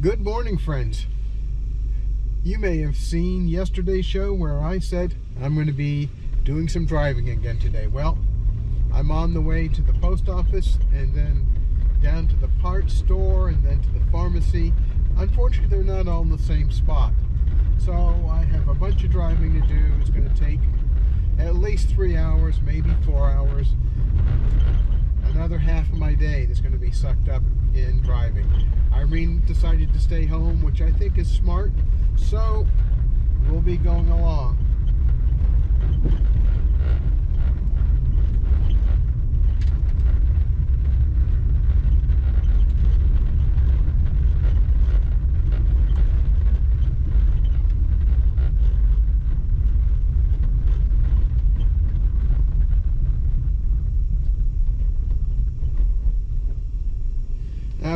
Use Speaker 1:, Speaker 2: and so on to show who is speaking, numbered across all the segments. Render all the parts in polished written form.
Speaker 1: Good morning, friends. You may have seen yesterday's show where I said I'm going to be doing some driving again today. Well, I'm on the way to the post office and then down to the parts store and then to the pharmacy. Unfortunately, they're not all in the same spot. So I have a bunch of driving to do. It's going to take at least 3 hours, maybe 4 hours. Another half of my day that's going to be sucked up in driving. Irene decided to stay home, which I think is smart, so we'll be going along.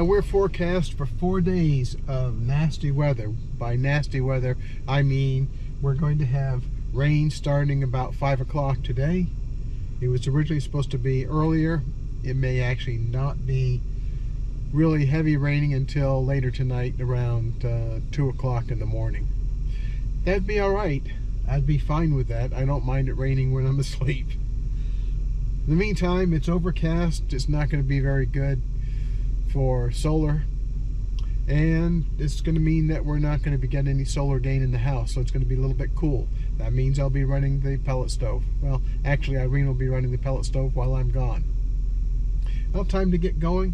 Speaker 1: We're forecast for 4 days of nasty weather. By nasty weather, I mean we're going to have rain starting about 5 o'clock today. It was originally supposed to be earlier. It may actually not be really heavy raining until later tonight around 2 o'clock in the morning. That'd be all right. I'd be fine with that. I don't mind it raining when I'm asleep. In the meantime, it's overcast. It's not going to be very good for solar, and it's going to mean that we're not going to be getting any solar gain in the house, so it's going to be a little bit cool. That means I'll be running the pellet stove. Well, actually Irene will be running the pellet stove while I'm gone. Well, time to get going.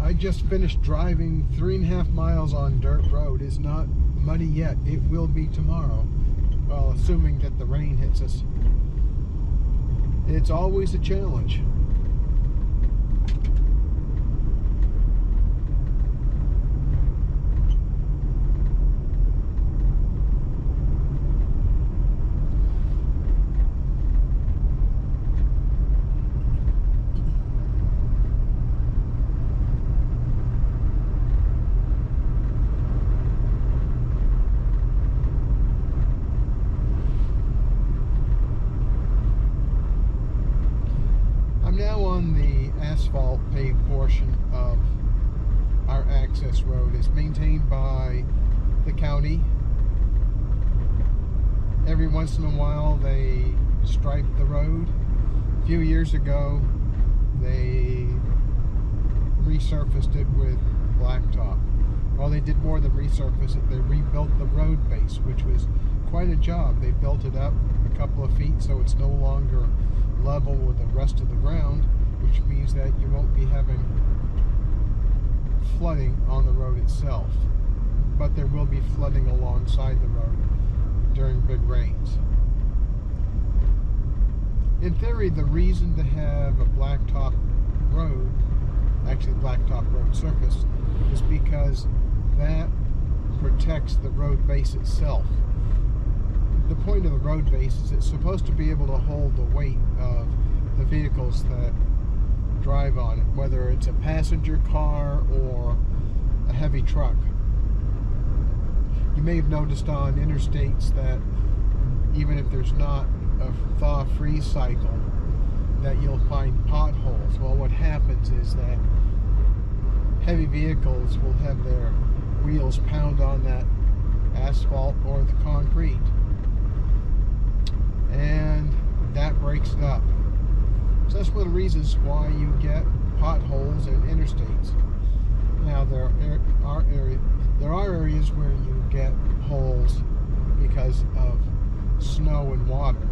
Speaker 1: I just finished driving 3.5 miles on dirt road. It's not muddy yet. It will be tomorrow. Well, assuming that the rain hits us. It's always a challenge. On the asphalt paved portion of our access road. Is maintained by the county. Every once in a while they stripe the road. A few years ago they resurfaced it with blacktop. Well, they did more than resurface it. They rebuilt the road base, which was quite a job. They built it up a couple of feet so it's no longer level with the rest of the ground, which means that you won't be having flooding on the road itself, but there will be flooding alongside the road during big rains. In theory, the reason to have a blacktop road, actually blacktop road surface, is because that protects the road base itself. The point of the road base is it's supposed to be able to hold the weight of the vehicles that drive on it, whether it's a passenger car or a heavy truck. You may have noticed on interstates that even if there's not a thaw-freeze cycle, that you'll find potholes. Well, what happens is that heavy vehicles will have their wheels pound on that asphalt or the concrete, and that breaks it up. So that's one of the reasons why you get potholes in interstates. Now there are areas where you get holes because of snow and water.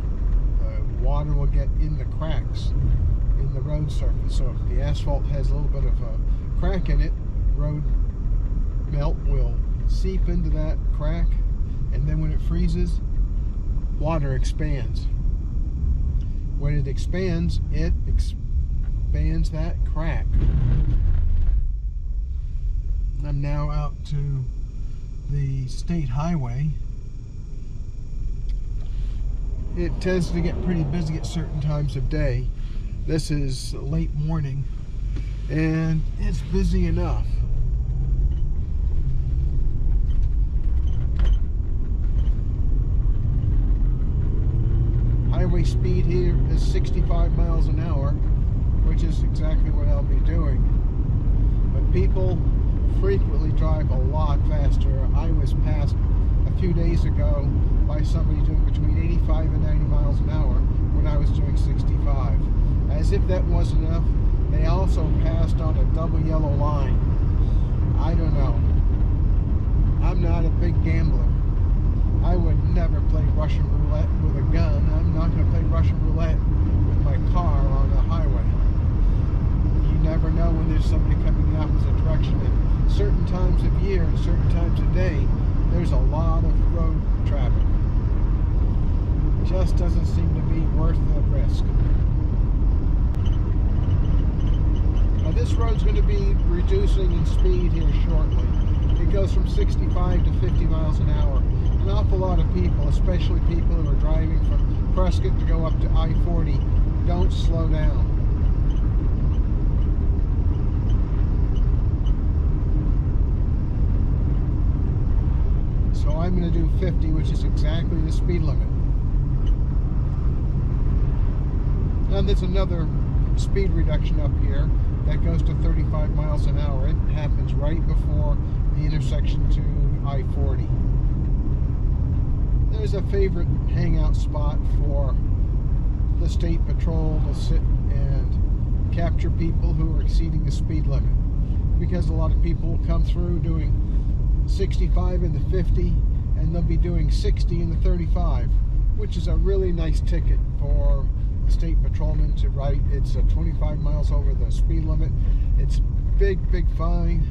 Speaker 1: The water will get in the cracks in the road surface. So if the asphalt has a little bit of a crack in it, road melt will seep into that crack, and then when it freezes, water expands. When it expands that crack. I'm now out to the state highway. It tends to get pretty busy at certain times of day. This is late morning and it's busy enough. Highway speed here is 65 miles an hour, which is exactly what I'll be doing. But people frequently drive a lot faster. I was passed a few days ago by somebody doing between 85 and 90 miles an hour when I was doing 65. As if that wasn't enough, they also passed on a double yellow line. I don't know. I'm not a big gambler. I would never play Russian roulette with a gun. I'm not going to play Russian roulette with my car on a highway. You never know when there's somebody coming the opposite direction. At certain times of year and certain times of day, there's a lot of road traffic. It just doesn't seem to be worth the risk. Now this road's going to be reducing in speed here shortly. It goes from 65 to 50 miles an hour. An awful lot of people, especially people who are driving from Prescott to go up to I-40, don't slow down. So I'm going to do 50, which is exactly the speed limit. And there's another speed reduction up here that goes to 35 miles an hour. It happens right before the intersection to I-40. There's a favorite hangout spot for the state patrol to sit and capture people who are exceeding the speed limit, because a lot of people will come through doing 65 in the 50 and they'll be doing 60 in the 35, which is a really nice ticket for a state patrolman to write. It's 25 miles over the speed limit. It's big fine,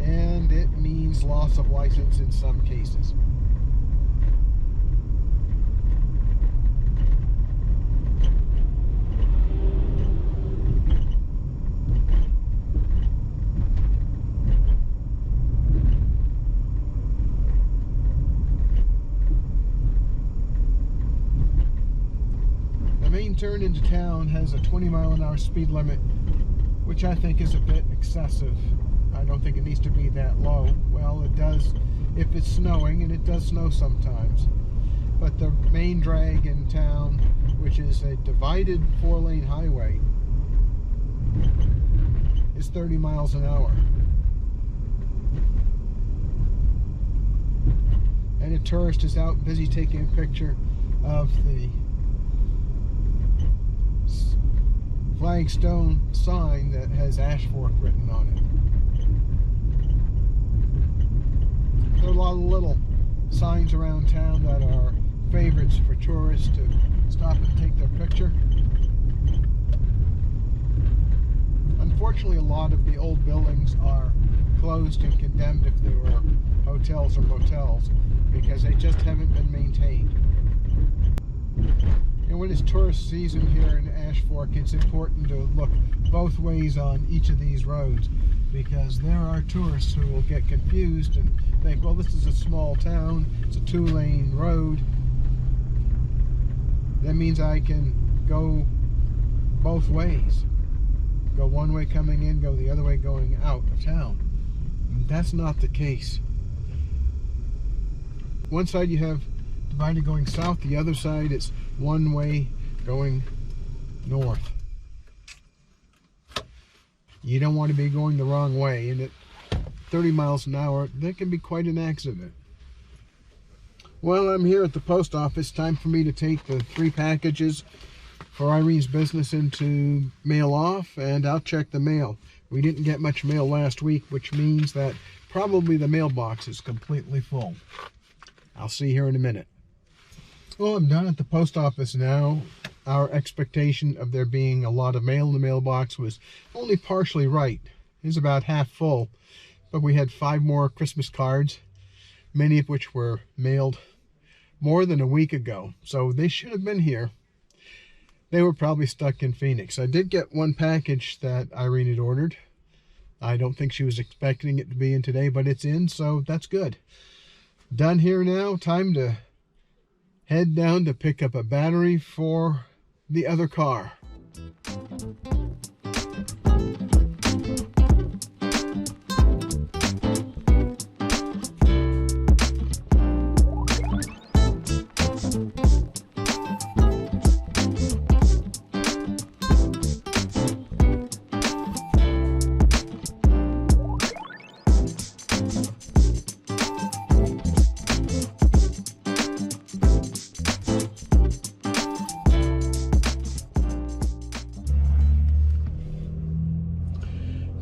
Speaker 1: and it means loss of license in some cases. The main turn into town has a 20 mile an hour speed limit, which I think is a bit excessive. I don't think it needs to be that low. Well, it does if it's snowing, and it does snow sometimes. But the main drag in town, which is a divided 4-lane highway, is 30 miles an hour. And a tourist is out busy taking a picture of the flagstone sign that has Ash Fork written on it. There are a lot of little signs around town that are favorites for tourists to stop and take their picture. Unfortunately, a lot of the old buildings are closed and condemned if they were hotels or motels, because they just haven't been maintained. And when it's tourist season here in Ash Fork, it's important to look both ways on each of these roads, because there are tourists who will get confused and think, well, this is a small town, it's a 2-lane road. That means I can go both ways. Go one way coming in, go the other way going out of town. That's not the case. One side you have divided going south, the other side it's one way going north. You don't want to be going the wrong way, and at 30 miles an hour, that can be quite an accident. Well, I'm here at the post office. Time for me to take the 3 packages for Irene's business into mail off, and I'll check the mail. We didn't get much mail last week, which means that probably the mailbox is completely full. I'll see you here in a minute. Well, I'm done at the post office now. Our expectation of there being a lot of mail in the mailbox was only partially right. It was about half full, but we had 5 more Christmas cards, many of which were mailed more than a week ago, so they should have been here. They were probably stuck in Phoenix. I did get 1 package that Irene had ordered, I don't think she was expecting it to be in today, but it's in, so that's good. Done here now. Time to head down to pick up a battery for the other car.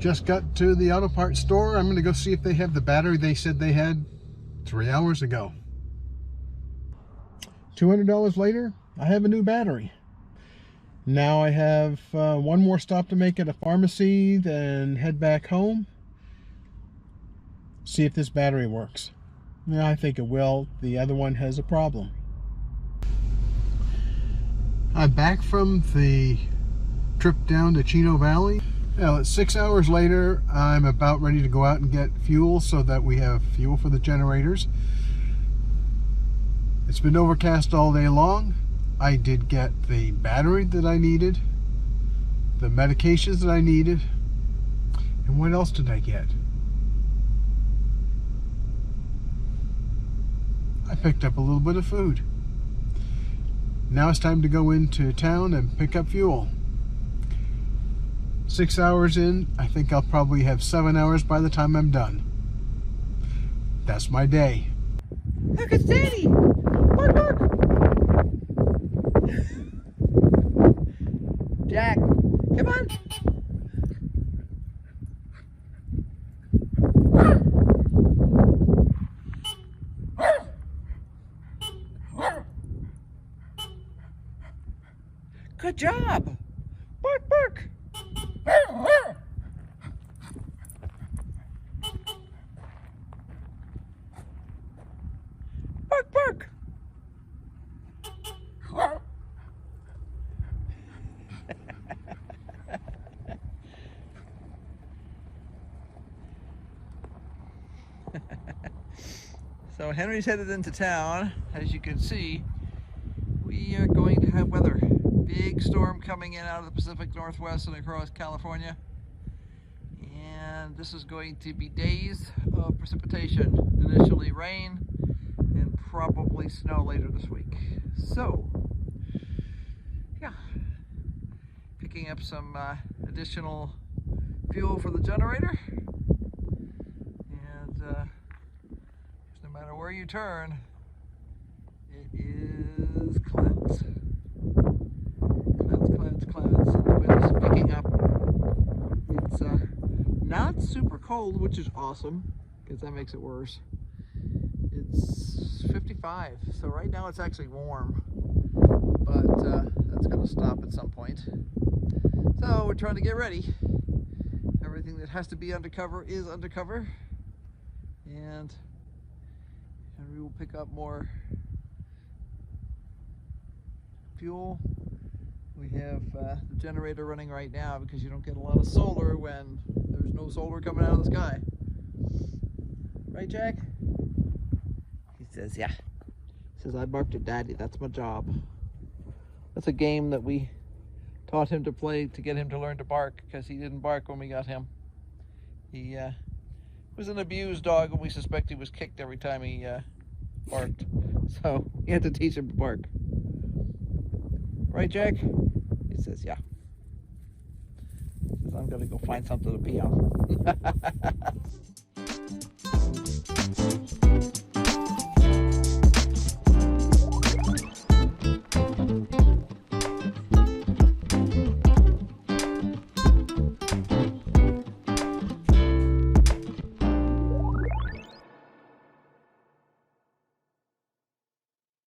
Speaker 1: Just got to the auto parts store. I'm going to go see if they have the battery they said they had 3 hours ago. $200 later, I have a new battery. Now I have one more stop to make at a pharmacy, then head back home. See if this battery works. Yeah, I think it will. The other one has a problem. I'm back from the trip down to Chino Valley. Well, it's 6 hours later. I'm about ready to go out and get fuel so that we have fuel for the generators. It's been overcast all day long. I did get the battery that I needed, the medications that I needed, and what else did I get? I picked up a little bit of food. Now it's time to go into town and pick up fuel. 6 hours in, I think I'll probably have 7 hours by the time I'm done. That's my day.
Speaker 2: Look, it's Daddy! Bark, bark! Jack, come on! Good job! Bark, bark! Bark, bark! So Henry's headed into town. As you can see, we are going to have weather. Big storm coming in out of the Pacific Northwest and across California. And this is going to be days of precipitation. Initially rain and probably snow later this week. So, yeah, picking up some additional fuel for the generator. And no matter where you turn, it is clouds. Clouds. The wind is picking up. It's not super cold, which is awesome, because that makes it worse. It's 55, so right now it's actually warm, but that's going to stop at some point. So we're trying to get ready. Everything that has to be undercover is undercover, and we will pick up more fuel. We have the generator running right now because you don't get a lot of solar when there's no solar coming out of the sky. Right, Jack? He says, yeah. He says, I barked at Daddy. That's my job. That's a game that we taught him to play to get him to learn to bark, because he didn't bark when we got him. He was an abused dog, and we suspect he was kicked every time he barked. So he had to teach him to bark. Right, Jack? He says, yeah. He says, I'm going to go find something to pee on.